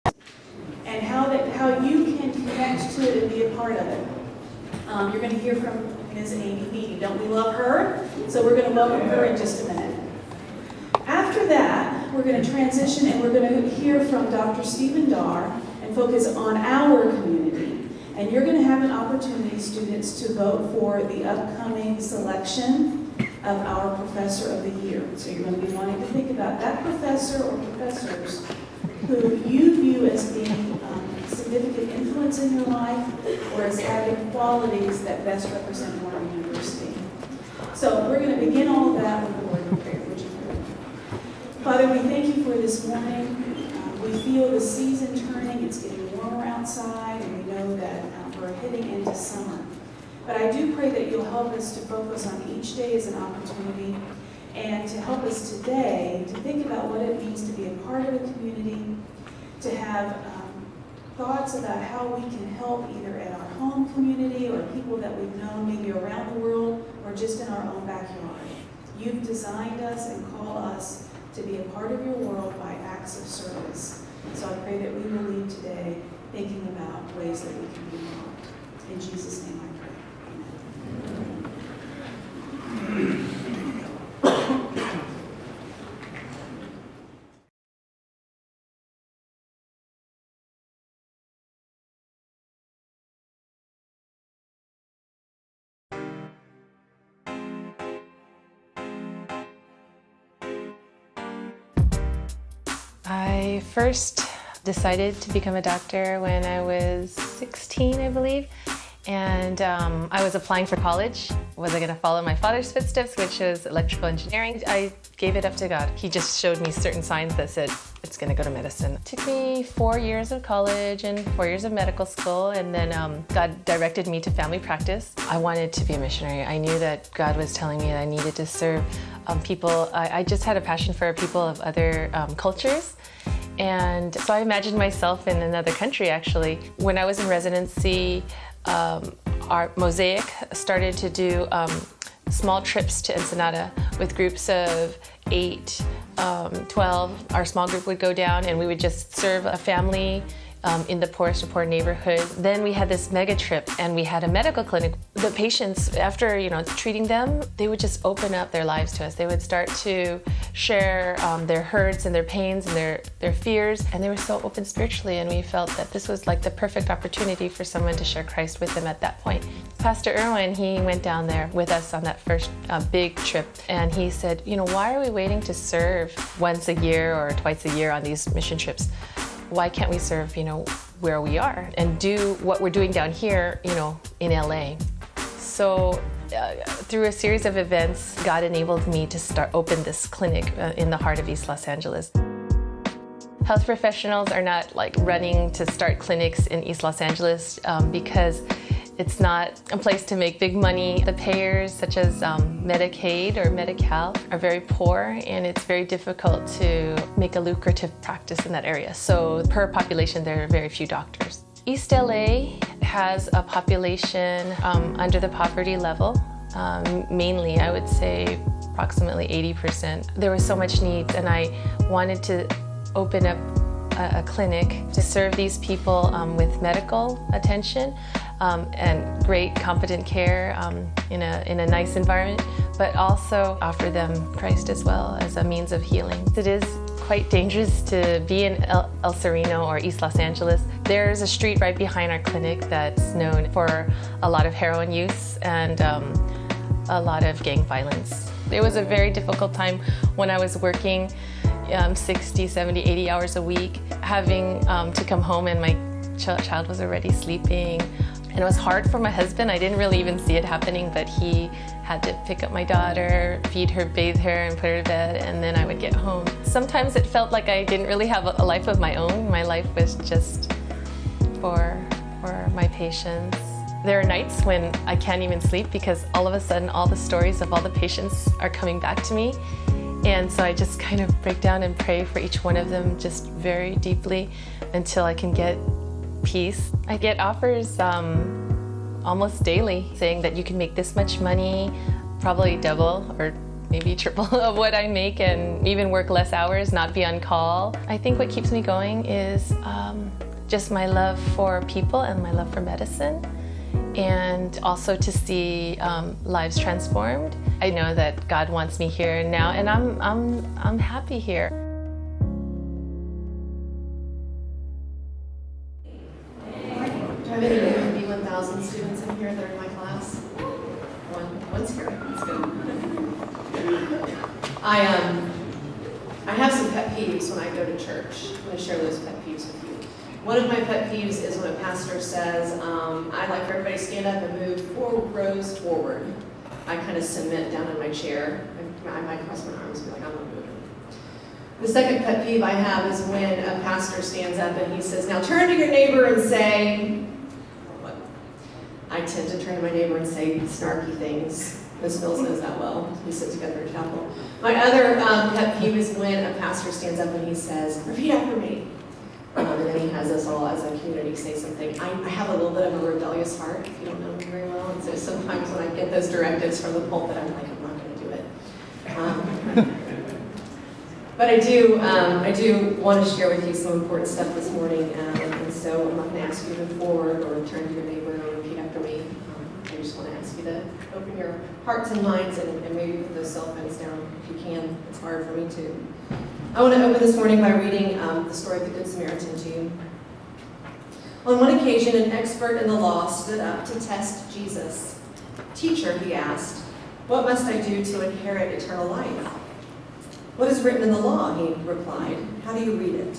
and how you can connect to it and be a part of it. You're going to hear from Ms. Amy Beatty. Don't we love her? So we're going to welcome her in just a minute. After that, we're going to transition and we're going to hear from Dr. Stephen Darr and focus on our community. And you're going to have an opportunity, students, to vote for the upcoming selection of our Professor of the Year. So you're going to be wanting to think about that professor or professors who you view as being significant influence in your life or as having qualities that best represent Warren University. So we're going to begin all of that with a word of prayer. Would you pray? Father, we thank you for this morning. We feel the season turning. It's getting warmer outside, and we know that we're heading into summer. But I do pray that you'll help us to focus on each day as an opportunity and to help us today to think about what it means to be a part of a community, to have thoughts about how we can help either at our home community or people that we've known maybe around the world or just in our own backyard. You've designed us and call us to be a part of your world by acts of service. So I pray that we will leave today thinking about ways that we can be involved. In Jesus' name I pray. Amen. I first decided to become a doctor when I was 16, I believe, and I was applying for college. Was I going to follow my father's footsteps, which was electrical engineering? I gave it up to God. He just showed me certain signs that said, it's going to go to medicine. It took me 4 years of college and 4 years of medical school, and then God directed me to family practice. I wanted to be a missionary. I knew that God was telling me that I needed to serve people. I just had a passion for people of other cultures. And so I imagined myself in another country, actually. When I was in residency, our Mosaic started to do small trips to Ensenada with groups of 8, 12. Our small group would go down and we would just serve a family in the poorest of poor neighborhoods. Then we had this mega trip and we had a medical clinic. The patients, after treating them, they would just open up their lives to us. They would start to share their hurts and their pains and their fears, and they were so open spiritually, and we felt that this was like the perfect opportunity for someone to share Christ with them at that point. Pastor Irwin, he went down there with us on that first big trip, and he said, why are we waiting to serve once a year or twice a year on these mission trips? Why can't we serve, where we are and do what we're doing down here, in LA? So through a series of events, God enabled me to open this clinic in the heart of East Los Angeles. Health professionals are not like running to start clinics in East Los Angeles because it's not a place to make big money. The payers, such as Medicaid or Medi-Cal, are very poor, and it's very difficult to make a lucrative practice in that area. So per population, there are very few doctors. East LA has a population under the poverty level. Mainly, I would say approximately 80%. There was so much need, and I wanted to open up a clinic to serve these people with medical attention and great, competent care in a nice environment, but also offer them Christ as well as a means of healing. It is quite dangerous to be in El Sereno or East Los Angeles. There's a street right behind our clinic that's known for a lot of heroin use and a lot of gang violence. It was a very difficult time when I was working 60, 70, 80 hours a week, having to come home and my child was already sleeping. And it was hard for my husband. I didn't really even see it happening, but he had to pick up my daughter, feed her, bathe her, and put her to bed, and then I would get home. Sometimes it felt like I didn't really have a life of my own. My life was just for my patients. There are nights when I can't even sleep because all of a sudden all the stories of all the patients are coming back to me. And so I just kind of break down and pray for each one of them just very deeply until I can get peace. I get offers almost daily saying that you can make this much money, probably double or maybe triple of what I make and even work less hours, not be on call. I think what keeps me going is just my love for people and my love for medicine, and also to see lives transformed. I know that God wants me here now, and I'm happy here. Do I have any B1000 students in here that are in my class? One's here. That's good. I have some pet peeves when I go to church. I'm going to share those pet peeves with you. One of my pet peeves is when a pastor says, I'd like for everybody to stand up and move 4 rows forward. I kind of submit down in my chair. I might cross my arms and be like, I'm not moving. The second pet peeve I have is when a pastor stands up and he says, now turn to your neighbor and say, what? I tend to turn to my neighbor and say snarky things. Ms. Mills knows that well. We sit together in chapel. My other pet peeve is when a pastor stands up and he says, repeat after me. And then he has us all as a community say something. I have a little bit of a rebellious heart, if you don't know me very well. And so sometimes when I get those directives from the pulpit, I'm like, I'm not going to do it. But I do want to share with you some important stuff this morning. And so I'm not going to ask you to move forward or turn to your neighbor or repeat after me. I just want to ask you to open your hearts and minds and maybe put those cell phones down if you can. It's hard for me too. I want to open this morning by reading the story of the Good Samaritan to you. On one occasion, an expert in the law stood up to test Jesus. Teacher, he asked, what must I do to inherit eternal life? What is written in the law? He replied. How do you read it?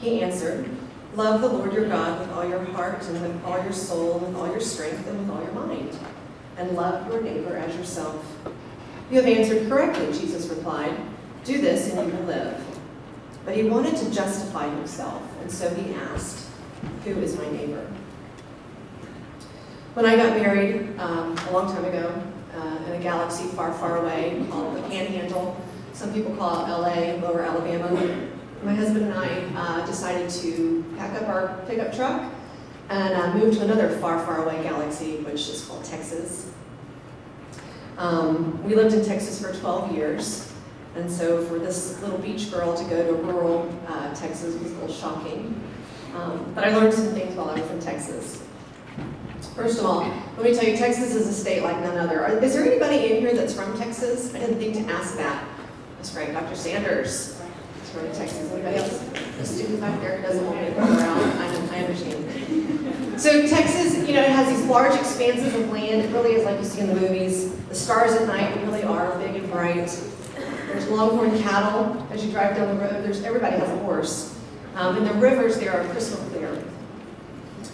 He answered, love the Lord your God with all your heart and with all your soul and with all your strength and with all your mind, and love your neighbor as yourself. You have answered correctly, Jesus replied. Do this and you will live. But he wanted to justify himself, and so he asked, who is my neighbor? When I got married a long time ago in a galaxy far, far away called the Panhandle, some people call it LA, Lower Alabama, my husband and I decided to pack up our pickup truck and move to another far, far away galaxy, which is called Texas. We lived in Texas for 12 years. And so for this little beach girl to go to rural Texas was a little shocking. But I learned some things while I was in Texas. First of all, let me tell you, Texas is a state like none other. Is there anybody in here that's from Texas? I didn't think to ask that. That's right, Dr. Sanders is from Texas. Anybody else? The student back there who doesn't want me to go around. I understand. So Texas, it has these large expanses of land. It really is like you see in the movies. The stars at night really are big and bright. There's longhorn cattle as you drive down the road. Everybody has a horse. And the rivers there are crystal clear.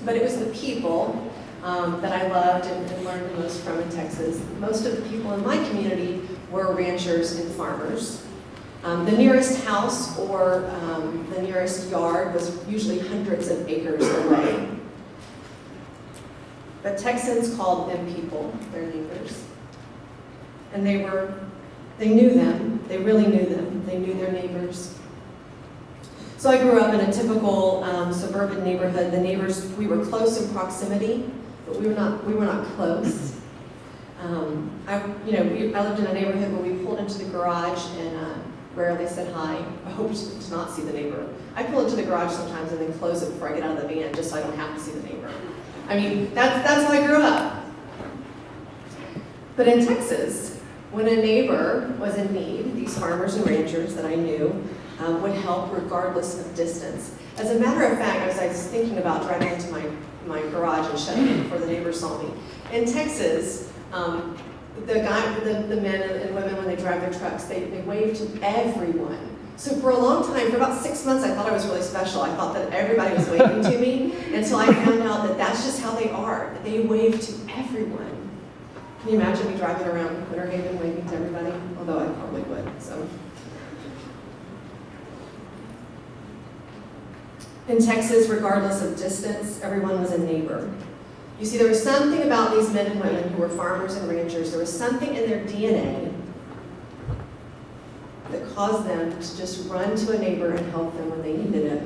But it was the people that I loved and learned the most from in Texas. Most of the people in my community were ranchers and farmers. The nearest house or the nearest yard was usually hundreds of acres away. But Texans called them people, their neighbors. And they knew them. They really knew them. They knew their neighbors. So I grew up in a typical suburban neighborhood. The neighbors, we were close in proximity, but we were not close. I lived in a neighborhood where we pulled into the garage and rarely said hi. I hoped to not see the neighbor. I pull into the garage sometimes and then close it before I get out of the van, just so I don't have to see the neighbor. I mean, that's how I grew up. But in Texas, when a neighbor was in need, these farmers and ranchers that I knew would help regardless of distance. As a matter of fact, as I was thinking about driving into my garage and shutting it before the neighbor saw me, in Texas, the men and women, when they drive their trucks, they wave to everyone. So for a long time, for about 6 months, I thought I was really special. I thought that everybody was waving to me until I found out that that's just how they are. That they wave to everyone. Can you imagine me driving around Winter Haven waving to everybody? Although I probably would. So. In Texas, regardless of distance, everyone was a neighbor. You see, there was something about these men and women who were farmers and ranchers. There was something in their DNA that caused them to just run to a neighbor and help them when they needed it.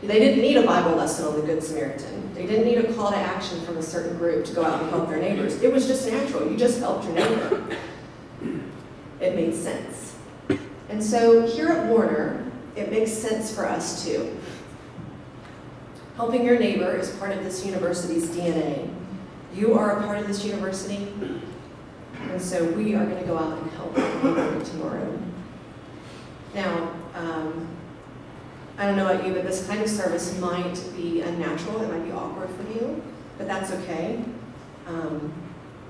They didn't need a Bible lesson on the Good Samaritan. They didn't need a call to action from a certain group to go out and help their neighbors. It was just natural. You just helped your neighbor. it made sense. And so here at Warner, it makes sense for us too. Helping your neighbor is part of this university's DNA. You are a part of this university, and so we are going to go out and help our neighbor tomorrow. Now, I don't know about you, but this kind of service might be unnatural, it might be awkward for you, but that's okay.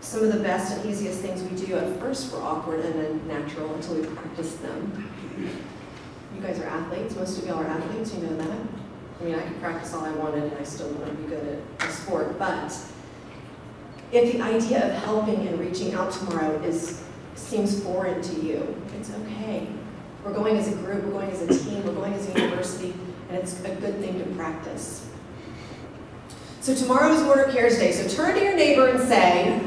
Some of the best and easiest things we do at first were awkward and then natural until we practiced them. You guys are athletes, most of y'all are athletes, you know that. I mean, I could practice all I wanted and I still wouldn't be good at a sport, but if the idea of helping and reaching out tomorrow seems foreign to you, it's okay. We're going as a group, we're going as a team, we're going as a university, and it's a good thing to practice. So tomorrow is Warner Cares Day, so turn to your neighbor and say,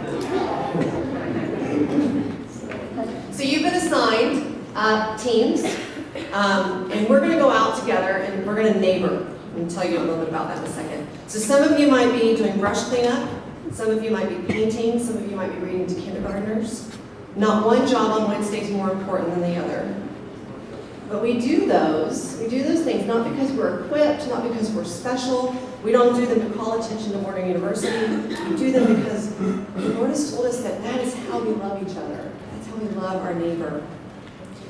so you've been assigned teams, and we're going to go out together and we're going to neighbor. I'm going to tell you a little bit about that in a second. So some of you might be doing brush cleanup, some of you might be painting, some of you might be reading to kindergartners. Not one job on Wednesday is more important than the other. But we do those things not because we're equipped, not because we're special. We don't do them to call attention to Warner University. We do them because the Lord has told us that that is how we love each other. That's how we love our neighbor.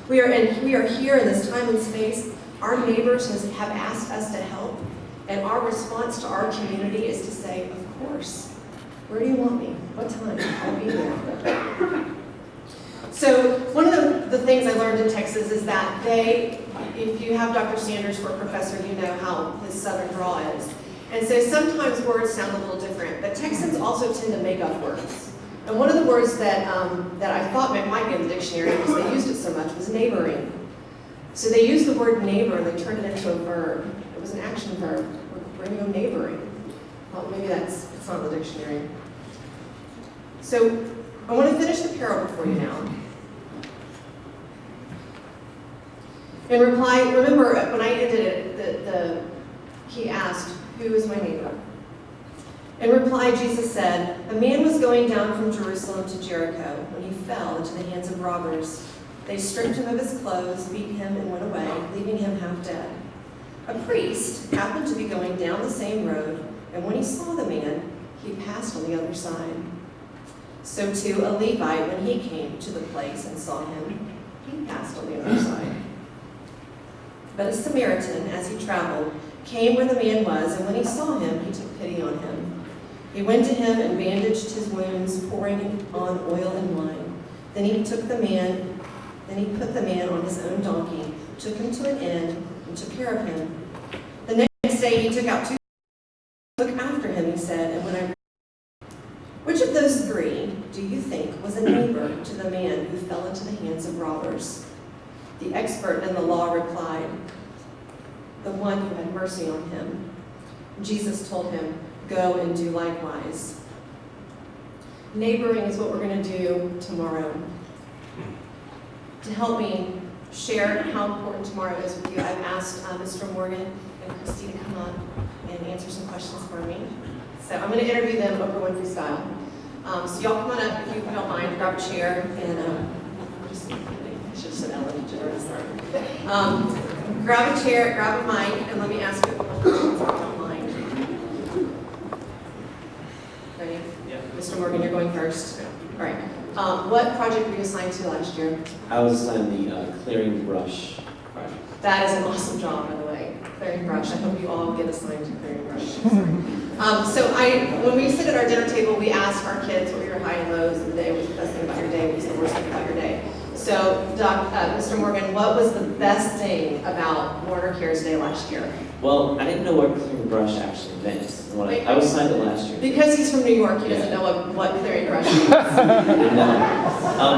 We are here in this time and space. Our neighbors have asked us to help, and our response to our community is to say, of course. Where do you want me? What time? I'll be there. So one of the things I learned in Texas is that if you have Dr. Sanders for a professor, you know how his southern drawl is. And so sometimes words sound a little different, but Texans also tend to make up words. And one of the words that I thought might be in the dictionary because they used it so much was neighboring. So they used the word neighbor and they turned it into a verb. It was an action verb. We're going to go neighboring. Well, maybe it's not in the dictionary. So I want to finish the parable for you now. In reply, remember when I ended it, he asked, "Who is my neighbor?" In reply, Jesus said, "A man was going down from Jerusalem to Jericho when he fell into the hands of robbers. They stripped him of his clothes, beat him, and went away, leaving him half dead. A priest happened to be going down the same road, and when he saw the man, he passed on the other side. So too, a Levite, when he came to the place and saw him, he passed on the other side. But a Samaritan, as he traveled, came where the man was, and when he saw him, he took pity on him. He went to him and bandaged his wounds, pouring on oil and wine. Then he put the man on his own donkey, took him to an inn, and took care of him. The next day he took out 2 look after him, he said, and when I which of those 3 do you think was a neighbor to the man who fell into the hands of robbers?" The expert in the law replied, "The one who had mercy on him." Jesus told him, "Go and do likewise." Neighboring is what we're going to do tomorrow. To help me share how important tomorrow is with you, I've asked Mr. Morgan and Christy to come up and answer some questions for me. So I'm going to interview them over Winfrey style. So y'all come on up if you don't mind, grab a chair, and I should have said Ellen DeGeneres, sorry. Grab a chair, grab a mic, and let me ask you a couple questions if you don't mind. Ready? Yeah. Mr. Morgan, you're going first. All right. What project were you assigned to last year? I was assigned the clearing brush project. That is an awesome job, by the way. Clearing brush. I hope you all get assigned to clearing brush. When we sit at our dinner table, we ask our kids what were your high and lows of the day, what was the best thing about your day, what was the worst thing about your day. So, Mr. Morgan, what was the best thing about Warner Cares Day last year? Well, I didn't know what clearing brush actually meant. I was assigned it last year. Because he's from New York, he doesn't know what clearing brush means. No.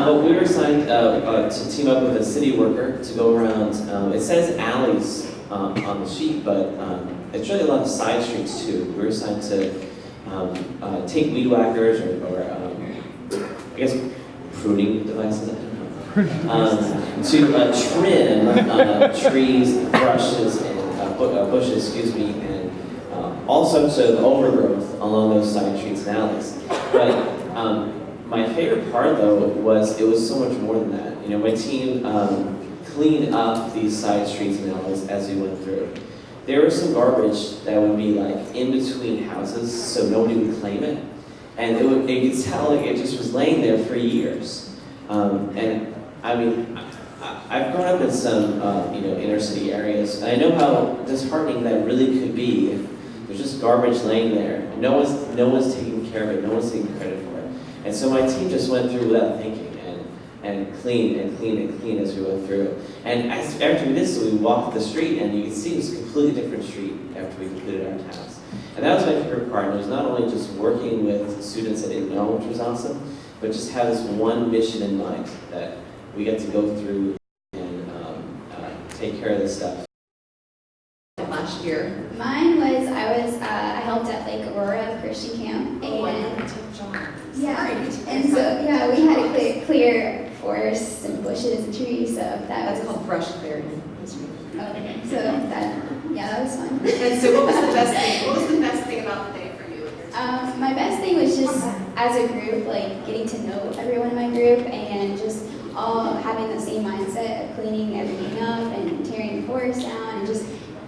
But we were assigned to team up with a city worker to go around. It says alleys on the sheet, but it's really a lot of side streets too. We were assigned to take weed whackers or I guess pruning devices. To trim trees, brushes, and bushes, and all sorts of overgrowth along those side streets and alleys. But my favorite part though was it was so much more than that. You know, my team cleaned up these side streets and alleys as we went through. There was some garbage that would be like in between houses, so nobody would claim it, and you could tell like it just was laying there for years. And I mean, I've grown up in some inner city areas, and I know how disheartening that really could be if there's just garbage laying there. No one's taking care of it. No one's taking credit for it. And so my team just went through without thinking and cleaned and cleaned and cleaned as we went through. And after we did so, we walked the street, and you could see it was a completely different street after we completed our task. And that was my favorite part. It was not only just working with students that didn't know, which was awesome, but just have this one mission in mind that we get to go through and take care of this stuff. Last year. Mine was I helped at Lake Aurora Christian Camp, and we had to clear forests and bushes and trees, so That's called brush clearing. Okay, so that was fun. And so what was the best thing? What was the best thing about the day for you? My best thing was just as a group, like getting to know everyone in my group and just all having the same mindset of cleaning everything up and tearing the forest down, and just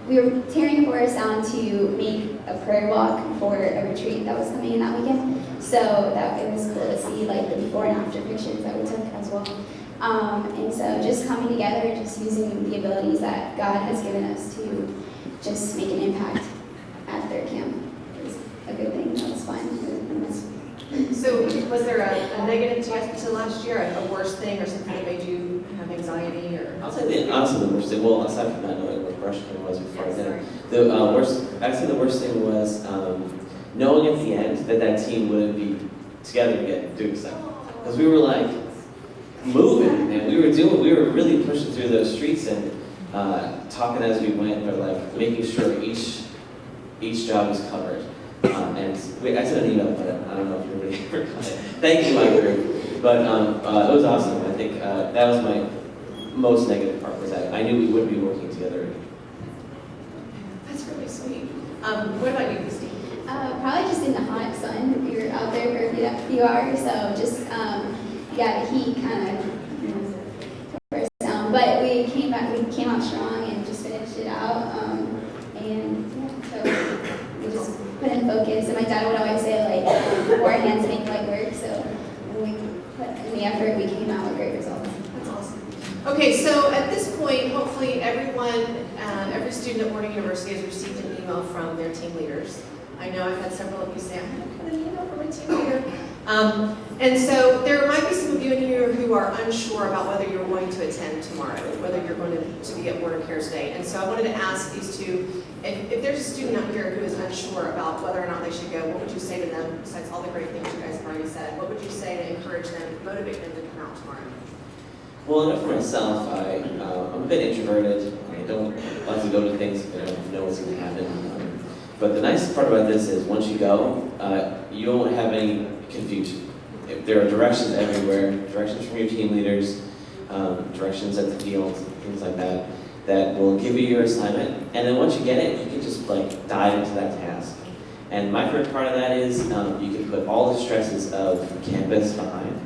we were tearing the forest down to make a prayer walk for a retreat that was coming in that weekend. So that it was cool to see like the before and after pictures that we took as well. And so just coming together and just using the abilities that God has given us to just make an impact at their camp was a good thing. That was fun. So was there a negative to last year, a worse thing, or something that made you have anxiety? Or I'll say honestly the worst thing, well, aside from not knowing what brush clearing was before I did it, I'd say the worst thing was knowing at the end that team wouldn't be together again doing stuff. Because we were like moving, and we were really pushing through those streets and talking as we went, or like making sure each job was covered. I sent an email, but I don't know if everybody ever got it. Thank you, my group. But it was awesome. I think that was my most negative part, was that I knew we wouldn't be working together again. That's really sweet. What about you, Christine? Probably just in the hot sun. We were out there for a few hours, so just the heat kind of tore us down. But we came out strong and just finished it out. So we just put in focus. And my dad would always say, like, more hands make light work. So when we put in the effort, we came out with great results. That's awesome. Okay, so at this point, hopefully every student at Warning University has received an email from their team leaders. I know I've had several of you say, I'm going to put an email from my team leader. And so there might be some of you in here who are unsure about whether you're going to attend tomorrow, whether you're going to be at Warner Cares Day. And so I wanted to ask these two, if there's a student out here who is unsure about whether or not they should go, what would you say to them, besides all the great things you guys have already said? What would you say to encourage them, motivate them to come out tomorrow? Well, enough for myself. I'm a bit introverted. I don't like to go to things if I don't know what's going to happen. But the nice part about this is once you go, you won't have any confusion. If there are directions everywhere, directions from your team leaders, directions at the field, things like that, that will give you your assignment. And then once you get it, you can just like dive into that task. And my favorite part of that is you can put all the stresses of campus behind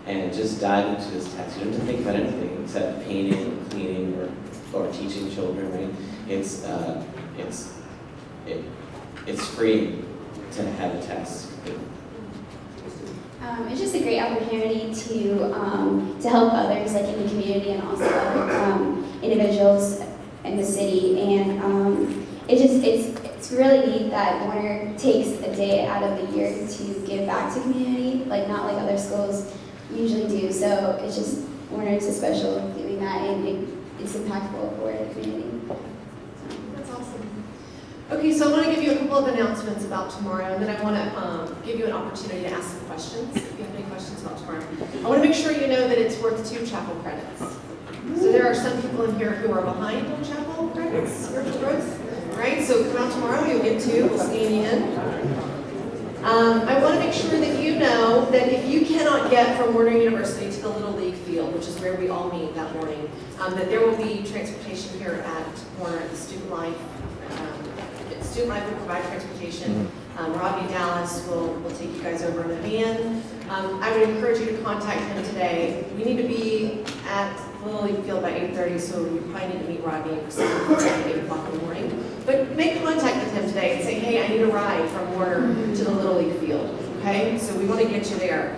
and just dive into this task. You don't have to think about anything except painting, or cleaning, or teaching children, right? It's free to have a task. It's just a great opportunity to help others, like in the community, and also other individuals in the city. And it's really neat that Warner takes a day out of the year to give back to community, like not like other schools usually do. So it's just Warner is special doing that, and it's impactful for the community. That's awesome. Okay, so I want to give you a couple of announcements about tomorrow, and then I want to give you an opportunity to ask some questions, if you have any questions about tomorrow. I want to make sure you know that it's worth 2 chapel credits. So there are some people in here who are behind on chapel credits, spiritual growth, right? So come out tomorrow, you'll get 2, we'll scan you in. I want to make sure that you know that if you cannot get from Warner University to the Little League field, which is where we all meet that morning, that there will be transportation here at Warner at the Student Life. Student Life will provide transportation. Robbie Dallas will take you guys over in a van. I would encourage you to contact him today. We need to be at Little League Field by 8:30, so you probably need to meet Rodney at 8 o'clock in the morning. But make contact with him today and say, hey, I need a ride from Warner to the Little League Field, okay? So we want to get you there.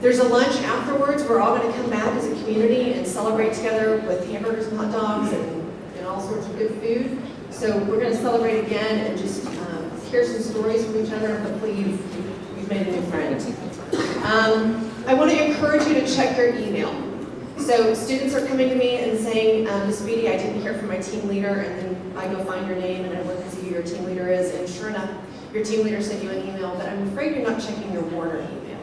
There's a lunch afterwards. We're all going to come back as a community and celebrate together with hamburgers and hot dogs and all sorts of good food. So we're going to celebrate again and just hear some stories from each other, and hopefully you've made a new friend. I want to encourage you to check your email. So students are coming to me and saying, Ms. Beatty, I didn't hear from my team leader, and then I go find your name and I look and see who your team leader is, and sure enough, your team leader sent you an email, but I'm afraid you're not checking your Warner email.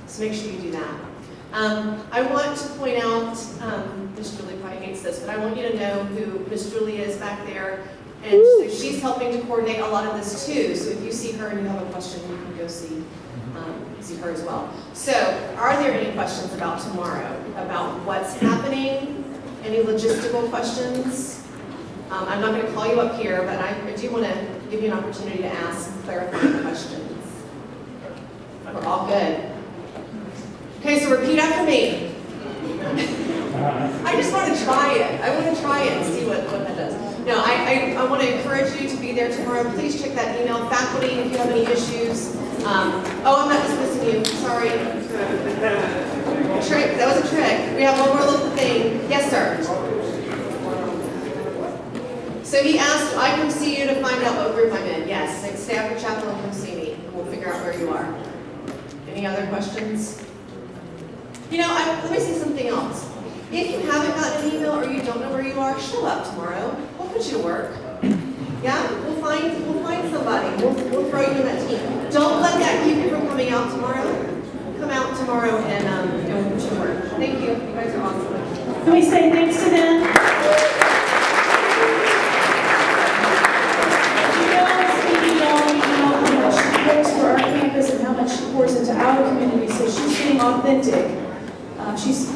So make sure you do that. I want to point out, Ms. Julie probably hates this, but I want you to know who Ms. Julie is back there. And so she's helping to coordinate a lot of this too. So if you see her and you have a question, you can go see her as well. So are there any questions about tomorrow? About what's happening? Any logistical questions? I'm not going to call you up here, but I do want to give you an opportunity to ask clarifying questions. We're all good. Okay, so repeat after me. I just want to try it. I want to try it and see what that does. No, I want to encourage you to be there tomorrow. Please check that email. Faculty, if you have any issues. Oh, I'm not dismissing you. Sorry. Trick. That was a trick. We have one more little thing. Yes, sir. So he asked, I come see you to find out what group I'm in. Yes. Like, stay after chapel and come see me. And we'll figure out where you are. Any other questions? You know, let me say something else. If you haven't gotten an email or you don't know where you are, show up tomorrow. We'll put you to work. Yeah, we'll find somebody. We'll throw you in that team. Don't let that keep you from coming out tomorrow. Come out tomorrow and we'll put you to work. Thank you. You guys are awesome. Can we say thanks to them? You know how much she cares for our campus and how much she pours into our community. So she's being authentic. She's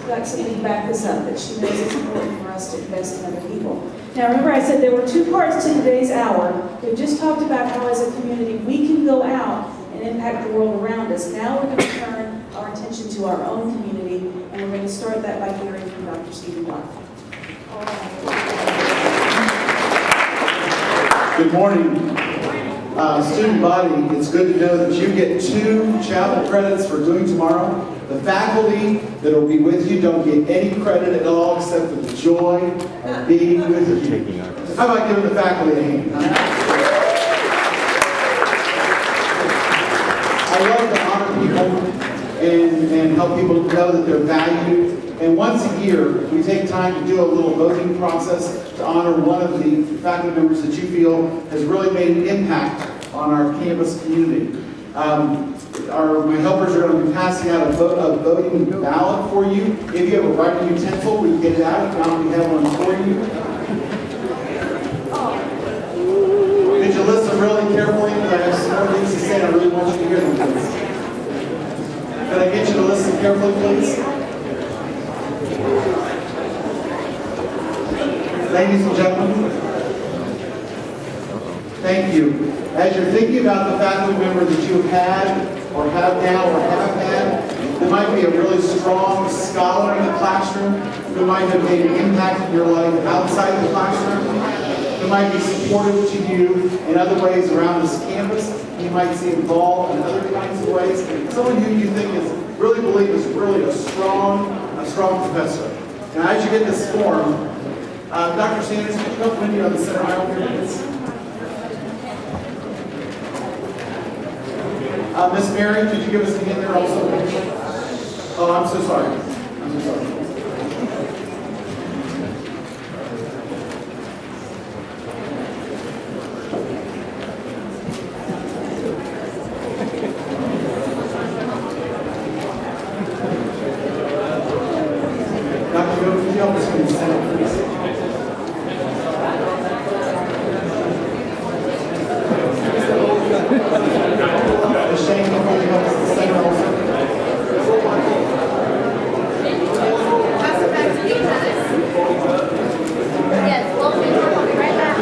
got something to back this up, that she knows it's important for us to invest in other people. Now remember I said there were two parts to today's hour. We just talked about how as a community we can go out and impact the world around us. Now we're going to turn our attention to our own community, and we're going to start that by hearing from Dr. Stephen Block. Good morning. Student body, it's good to know that you get 2 chapel credits for doing tomorrow. The faculty that will be with you don't get any credit at all except for the joy of being with you. How about giving the faculty a hand? I love to honor people and help people know that they're valued. And once a year, we take time to do a little voting process to honor one of the faculty members that you feel has really made an impact on our campus community. My helpers are going to be passing out a voting ballot for you. If you have a writing utensil, we can get it out. If not, we have one for you. Did you listen really carefully? Because I have some more things to say and I really want you to hear them, please. Can I get you to listen carefully, please? Ladies and gentlemen, thank you. As you're thinking about the faculty member that you have had, or have now, or have had, who might be a really strong scholar in the classroom, who might have made an impact in your life outside the classroom, who might be supportive to you in other ways around this campus, you might see involved in other kinds of ways, someone who you think is really believe is really a strong professor. And as you get this form, Dr. Sanders, could you come with me on the center aisle here, please? Miss Mary, could you give us a hand there also? Oh, I'm so sorry. I'm so sorry. Dr. Joe, could you help us in the center, please? Shane, can you help us in the center also? Pass it back to you, Dennis. Yes, we'll be right back.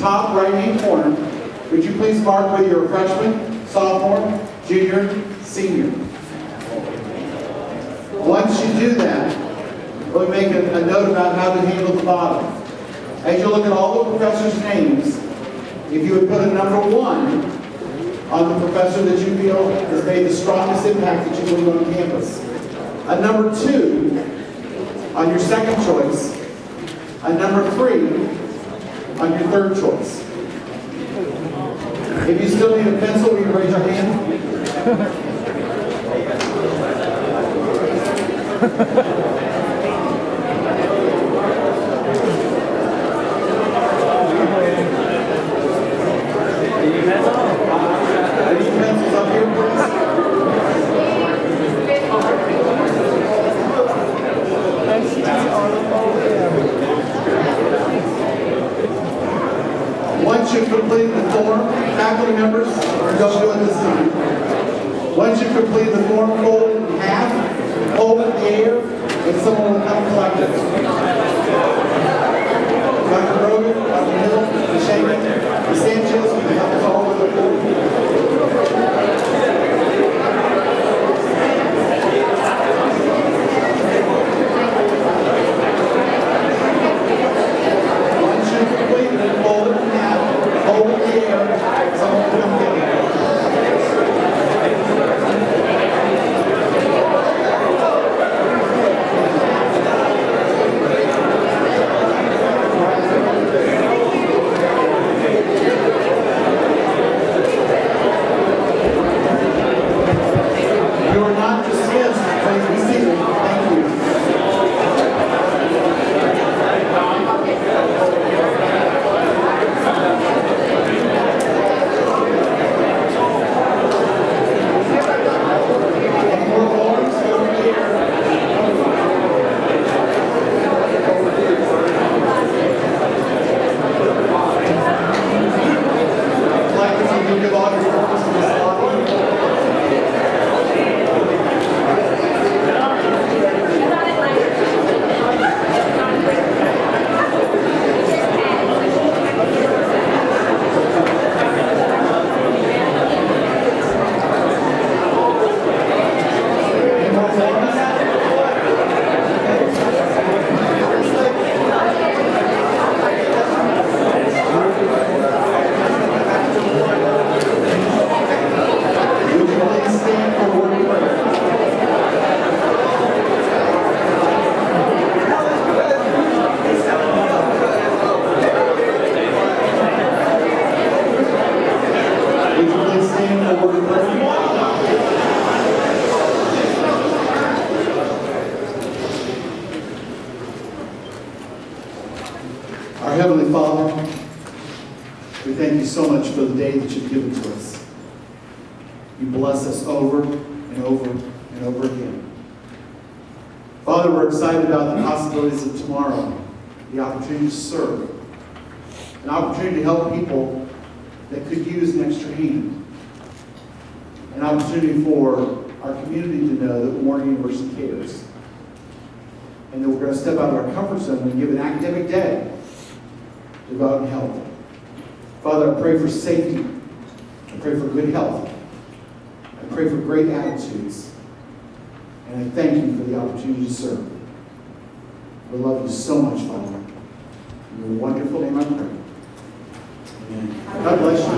top right-hand corner, would you please mark whether you're a freshman, sophomore, junior, senior? Once you do that, we'll make a note about how to handle the bottom. As you look at all the professors' names, if you would put a number 1 on the professor that you feel has made the strongest impact that you believe on campus, a number 2 on your second choice, a number 3 on your third choice. If you still need a pencil, will you raise your hand? Any pencils up here, please? Once you've completed the form, faculty members, don't do it this time. Once you've completed the form, fold it in half, hold it in the air, and someone will come collect it. Dr. Rogan, Dr. Hill, Ms. Shaman, Ms. Sanchez, you can help us all with the form. Once you've completed it, fold it in half, hold it in the air, someone will come get it. You are not dismissed. Please be seated. Thank you. Any more forms? I'd like to give all your forms to Ms. Lottie. Any more forms? Would you please stand for word of prayer? Would you please stand for word of prayer? Our Heavenly Father, we thank you so much for the day that you've given to us. You bless us over and over and over again. Father, we're excited about the possibilities of tomorrow, the opportunity to serve, an opportunity to help people that could use an extra hand, an opportunity for our community to know that Warren University cares, and that we're going to step out of our comfort zone and give an academic day to go out and help. Father, I pray for safety. I pray for good health. I pray for great attitudes. And I thank you for the opportunity to serve. We love you so much, Father. In your wonderful name I pray. Amen. God bless you.